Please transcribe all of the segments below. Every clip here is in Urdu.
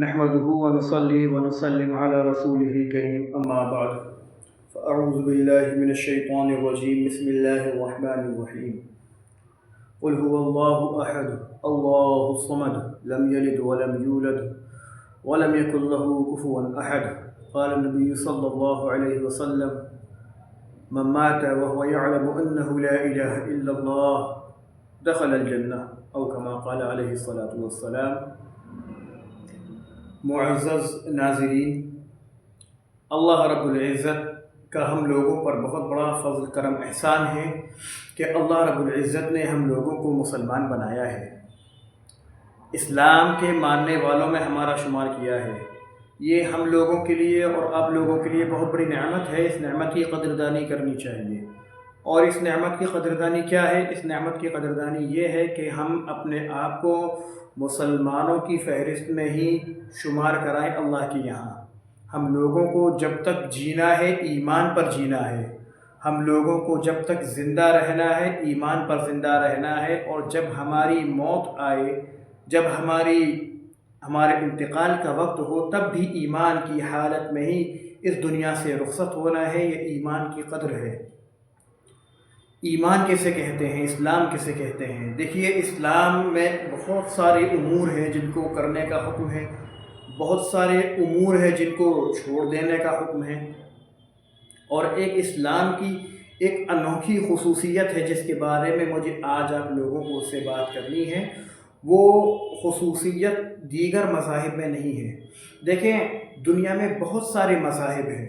نحمده ونصلي ونسلم على رسوله الكريم أما بعد فأعوذ بالله من الشيطان الرجيم بسم الله الرحمن الرحيم قل هو الله أحد الله الصمد لم يلد ولم يولد ولم يكن له كفوا أحد قال النبي صلى الله عليه وسلم من مات وهو يعلم أنه لا إله إلا الله دخل الجنة أو كما قال عليه الصلاة والسلام۔ معزز ناظرین، اللہ رب العزت کا ہم لوگوں پر بہت بڑا فضل کرم احسان ہے کہ اللہ رب العزت نے ہم لوگوں کو مسلمان بنایا ہے، اسلام کے ماننے والوں میں ہمارا شمار کیا ہے۔ یہ ہم لوگوں کے لیے اور آپ لوگوں کے لیے بہت بڑی نعمت ہے۔ اس نعمت کی قدردانی کرنی چاہیے۔ اور اس نعمت کی قدردانی کیا ہے؟ اس نعمت کی قدردانی یہ ہے کہ ہم اپنے آپ کو مسلمانوں کی فہرست میں ہی شمار کرائیں اللہ کے یہاں۔ ہم لوگوں کو جب تک جینا ہے ایمان پر جینا ہے، ہم لوگوں کو جب تک زندہ رہنا ہے ایمان پر زندہ رہنا ہے، اور جب ہماری موت آئے، جب ہمارے انتقال کا وقت ہو، تب بھی ایمان کی حالت میں ہی اس دنیا سے رخصت ہونا ہے۔ یہ ایمان کی قدر ہے۔ ایمان کسے کہتے ہیں؟ اسلام کسے کہتے ہیں؟ دیکھیے، اسلام میں بہت سارے امور ہیں جن کو کرنے کا حکم ہے، بہت سارے امور ہیں جن کو چھوڑ دینے کا حکم ہے، اور ایک اسلام کی ایک انوکھی خصوصیت ہے جس کے بارے میں مجھے آج آپ لوگوں کو اس سے بات کرنی ہے۔ وہ خصوصیت دیگر مذاہب میں نہیں ہے۔ دیکھیں، دنیا میں بہت سارے مذاہب ہیں،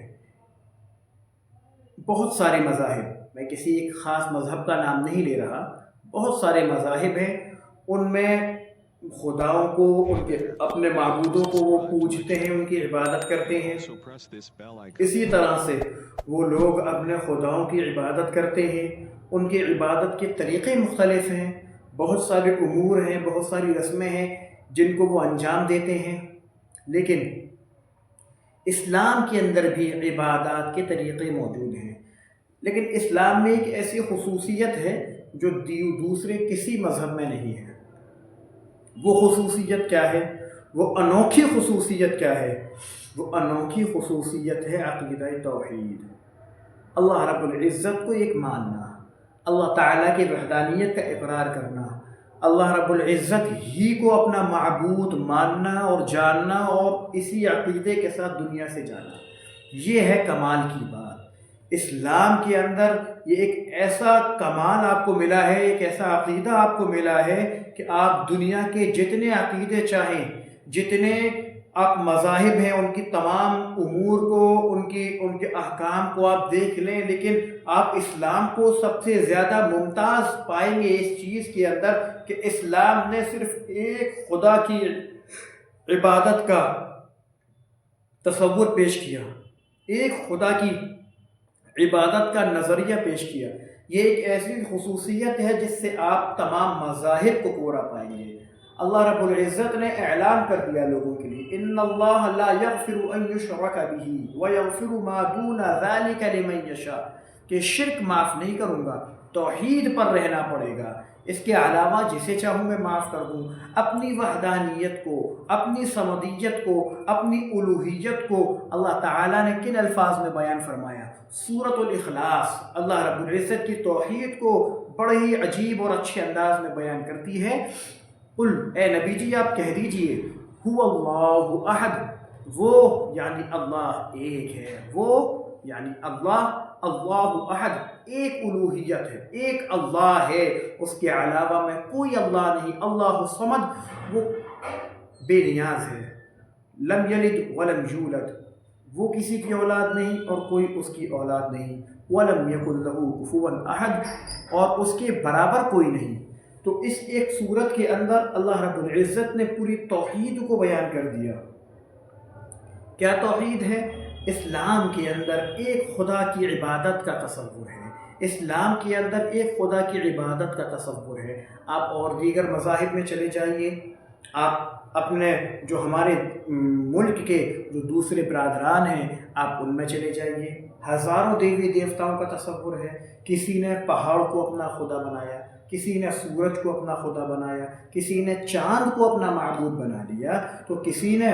بہت سارے مذاہب، میں کسی ایک خاص مذہب کا نام نہیں لے رہا، بہت سارے مذاہب ہیں۔ ان میں خداؤں کو، ان کے اپنے معبودوں کو وہ پوجتے ہیں، ان کی عبادت کرتے ہیں۔ اسی طرح سے وہ لوگ اپنے خداؤں کی عبادت کرتے ہیں، ان کی عبادت کے طریقے مختلف ہیں، بہت سارے امور ہیں، بہت ساری رسمیں ہیں جن کو وہ انجام دیتے ہیں۔ لیکن اسلام کے اندر بھی عبادات کے طریقے موجود ہیں، لیکن اسلام میں ایک ایسی خصوصیت ہے جو دوسرے کسی مذہب میں نہیں ہے۔ وہ خصوصیت کیا ہے؟ وہ انوکھی خصوصیت کیا ہے؟ وہ انوکھی خصوصیت ہے عقیدہ توحید، اللہ رب العزت کو ایک ماننا، اللہ تعالیٰ کی وحدانیت کا اقرار کرنا، اللہ رب العزت ہی کو اپنا معبود ماننا اور جاننا، اور اسی عقیدے کے ساتھ دنیا سے جانا۔ یہ ہے کمال کی بات۔ اسلام کے اندر یہ ایک ایسا کمال آپ کو ملا ہے، ایک ایسا عقیدہ آپ کو ملا ہے کہ آپ دنیا کے جتنے عقیدے چاہیں، جتنے آپ مذاہب ہیں، ان کی تمام امور کو، ان کے احکام کو آپ دیکھ لیں، لیکن آپ اسلام کو سب سے زیادہ ممتاز پائیں گے اس چیز کے اندر کہ اسلام نے صرف ایک خدا کی عبادت کا تصور پیش کیا، ایک خدا کی عبادت کا نظریہ پیش کیا۔ یہ ایک ایسی خصوصیت ہے جس سے آپ تمام مذاہب کو پورا پائیں گے۔ اللہ رب العزت نے اعلان کر دیا لوگوں کے لیے، ان اللہ لا یغفر ان یشرک بہ ویغفر ما دون ذلک لمن یشاء، کہ شرک معاف نہیں کروں گا، توحید پر رہنا پڑے گا، اس کے علاوہ جسے چاہوں میں معاف کر دوں۔ اپنی وحدانیت کو، اپنی صمدیت کو، اپنی الوہیت کو اللہ تعالیٰ نے کن الفاظ میں بیان فرمایا؟ سورۃ الاخلاص اللہ رب العزت کی توحید کو بڑے ہی عجیب اور اچھے انداز میں بیان کرتی ہے۔ قل، اے نبی جی آپ کہہ دیجئے، هو اللہ احد، وہ یعنی اللہ ایک ہے، وہ یعنی اللہ احد، ایک الوہیت ہے، ایک اللہ ہے، اس کے علاوہ میں کوئی اللہ نہیں۔ اللہ الصمد، وہ بے نیاز ہے۔ لم یلد ولم یولد، وہ کسی کی اولاد نہیں اور کوئی اس کی اولاد نہیں۔ ولم یکن لہ کفوا احد، اور اس کے برابر کوئی نہیں۔ تو اس ایک صورت کے اندر اللہ رب العزت نے پوری توحید کو بیان کر دیا۔ کیا توحید ہے؟ اسلام کے اندر ایک خدا کی عبادت کا تصور ہے، اسلام کے اندر ایک خدا کی عبادت کا تصور ہے۔ آپ اور دیگر مذاہب میں چلے جائیے، آپ اپنے جو ہمارے ملک کے جو دوسرے برادران ہیں آپ ان میں چلے جائیے، ہزاروں دیوی دیوتاؤں کا تصور ہے۔ کسی نے پہاڑ کو اپنا خدا بنایا، کسی نے سورج کو اپنا خدا بنایا، کسی نے چاند کو اپنا معبود بنا لیا، تو کسی نے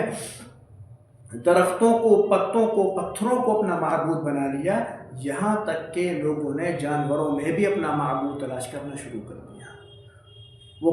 درختوں کو، پتوں کو، پتھروں کو اپنا معبود بنا لیا، یہاں تک کہ لوگوں نے جانوروں میں بھی اپنا معبود تلاش کرنا شروع کر دیا۔ وہ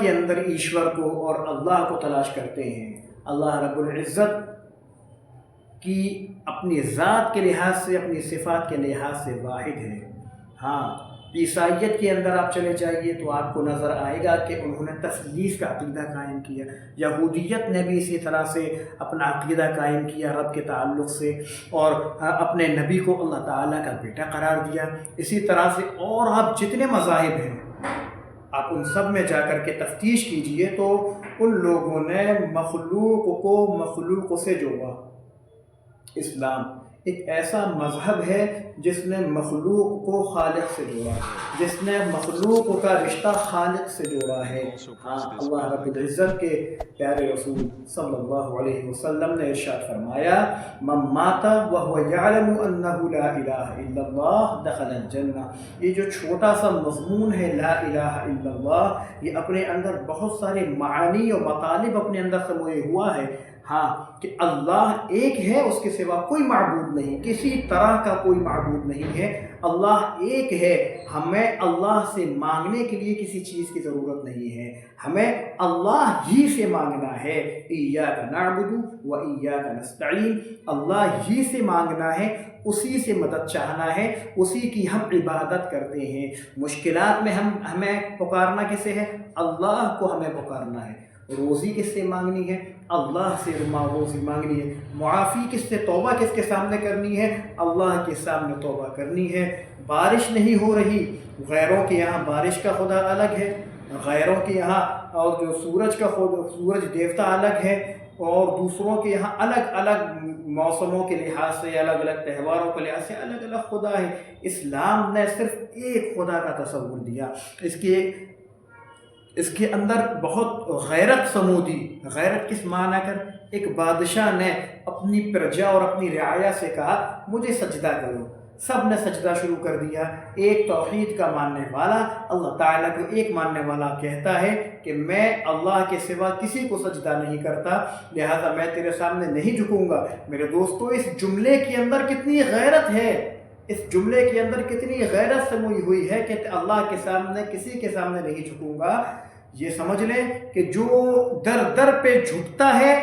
کے اندر ایشور کو اور اللہ کو تلاش کرتے ہیں۔ اللہ رب العزت کی اپنی ذات کے لحاظ سے، اپنی صفات کے لحاظ سے واحد ہے۔ ہاں، عیسائیت کے اندر آپ چلے جائیے تو آپ کو نظر آئے گا کہ انہوں نے تثلیث کا عقیدہ قائم کیا۔ یہودیت نے بھی اسی طرح سے اپنا عقیدہ قائم کیا رب کے تعلق سے، اور اپنے نبی کو اللہ تعالیٰ کا بیٹا قرار دیا۔ اسی طرح سے اور آپ جتنے مذاہب ہیں، آپ ان سب میں جا کر کے تفتیش کیجئے تو ان لوگوں نے مخلوق کو مخلوق سے جوڑا۔ اسلام ایک ایسا مذہب ہے جس نے مخلوق کو خالق سے جوڑا، جس نے مخلوق کا رشتہ خالق سے جوڑا ہے۔ ہاں، اللہ رب العزت کے پیارے رسول صلی اللہ علیہ وسلم نے ارشاد فرمایا، من مات وهو يعلم انه لا الہ الا اللہ دخل الجنہ۔ یہ جو چھوٹا سا مضمون ہے لا الہ الا اللہ، یہ اپنے اندر بہت سارے معانی اور مطالب اپنے اندر سموئے ہوا ہے۔ ہاں، کہ اللہ ایک ہے، اس کے سوا کوئی معبود نہیں، کسی طرح کا کوئی معبود نہیں ہے۔ اللہ ایک ہے، ہمیں اللہ سے مانگنے کے لیے کسی چیز کی ضرورت نہیں ہے، ہمیں اللہ ہی سے مانگنا ہے۔ ایاک نعبد و ایاک نستعین، اللہ ہی سے مانگنا ہے، اسی سے مدد چاہنا ہے، اسی کی ہم عبادت کرتے ہیں۔ مشکلات میں ہمیں پکارنا کسے ہے؟ اللہ کو ہمیں پکارنا ہے۔ روزی کس سے مانگنی ہے؟ اللہ سے روزی مانگنی ہے۔ معافی کس سے، توبہ کس کے سامنے کرنی ہے؟ اللہ کے سامنے توبہ کرنی ہے۔ بارش نہیں ہو رہی، غیروں کے یہاں بارش کا خدا الگ ہے، غیروں کے یہاں اور جو سورج کا خدا، سورج دیوتا الگ ہے، اور دوسروں کے یہاں الگ الگ موسموں کے لحاظ سے، الگ الگ تہواروں کے لحاظ سے الگ الگ خدا ہے۔ اسلام نے صرف ایک خدا کا تصور دیا۔ اس کے اندر بہت غیرت سمودی، غیرت کس معنی کر، ایک بادشاہ نے اپنی پرجا اور اپنی رعایا سے کہا مجھے سجدہ کرو، سب نے سجدہ شروع کر دیا۔ ایک توحید کا ماننے والا اللہ تعالیٰ کو ایک ماننے والا کہتا ہے کہ میں اللہ کے سوا کسی کو سجدہ نہیں کرتا، لہذا میں تیرے سامنے نہیں جھکوں گا۔ میرے دوستو، اس جملے کے اندر کتنی غیرت ہے، اس جملے کے اندر کتنی غیرت سموئی ہوئی ہے کہ اللہ کے سامنے کسی کے سامنے نہیں جھکوں گا۔ یہ سمجھ لیں کہ جو در در پہ جھکتا ہے،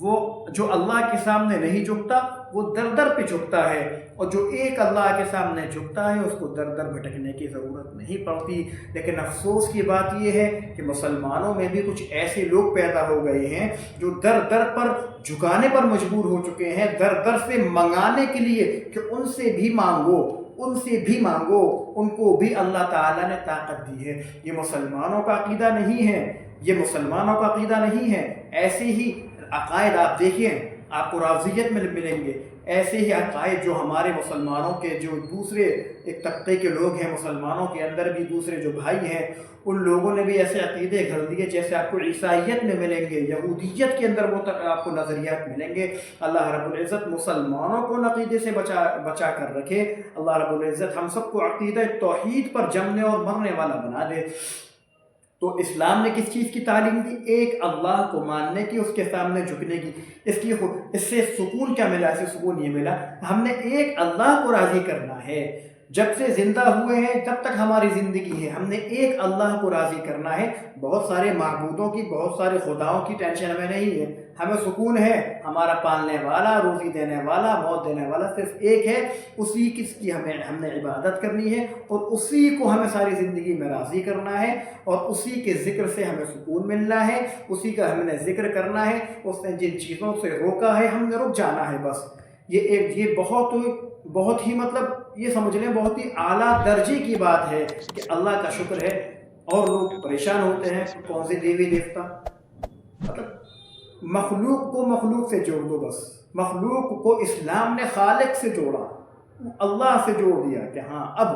وہ جو اللہ کے سامنے نہیں جھکتا وہ در در پہ جھکتا ہے، اور جو ایک اللہ کے سامنے جھکتا ہے اس کو در در بھٹکنے کی ضرورت نہیں پڑتی۔ لیکن افسوس کی بات یہ ہے کہ مسلمانوں میں بھی کچھ ایسے لوگ پیدا ہو گئے ہیں جو در در پر جھکانے پر مجبور ہو چکے ہیں، در در سے منگانے کے لیے کہ ان سے بھی مانگو، ان سے بھی مانگو، ان کو بھی اللہ تعالیٰ نے طاقت دی ہے۔ یہ مسلمانوں کا عقیدہ نہیں ہے، یہ مسلمانوں کا عقیدہ نہیں ہے۔ ایسے ہی عقائد آپ دیکھیں، آپ کو رافضیت میں ملیں گے، ایسے ہی عقائد جو ہمارے مسلمانوں کے جو دوسرے ایک طبقے کے لوگ ہیں، مسلمانوں کے اندر بھی دوسرے جو بھائی ہیں، ان لوگوں نے بھی ایسے عقیدے گھڑ دیے جیسے آپ کو عیسائیت میں ملیں گے، یہودیت کے اندر وہ آپ کو نظریات ملیں گے۔ اللہ رب العزت مسلمانوں کو عقیدے سے بچا کر رکھے۔ اللہ رب العزت ہم سب کو عقیدہ توحید پر جمنے اور مرنے والا بنا دے۔ تو اسلام نے کس چیز کی تعلیم دی؟ ایک اللہ کو ماننے کی، اس کے سامنے جھکنے کی۔ اس سے سکون کیا ملا؟ اس سے سکون یہ ملا ہم نے ایک اللہ کو راضی کرنا ہے۔ جب سے زندہ ہوئے ہیں جب تک ہماری زندگی ہے، ہم نے ایک اللہ کو راضی کرنا ہے۔ بہت سارے معبودوں کی، بہت سارے خداؤں کی ٹینشن ہمیں نہیں ہے، ہمیں سکون ہے۔ ہمارا پالنے والا، روزی دینے والا، موت دینے والا صرف ایک ہے، اسی کی ہم نے عبادت کرنی ہے، اور اسی کو ہمیں ساری زندگی میں راضی کرنا ہے، اور اسی کے ذکر سے ہمیں سکون ملنا ہے، اسی کا ہم نے ذکر کرنا ہے۔ اس نے جن چیزوں سے روکا ہے ہم نے رک جانا ہے۔ بس یہ بہت ہی مطلب یہ سمجھ لیں بہت ہی اعلیٰ درجے کی بات ہے کہ اللہ کا شکر ہے۔ اور لوگ پریشان ہوتے ہیں کون سے دیوی دیوتا، مطلب مخلوق کو مخلوق سے جوڑ دو۔ بس مخلوق کو اسلام نے خالق سے جوڑا، اللہ سے جوڑ دیا کہ ہاں اب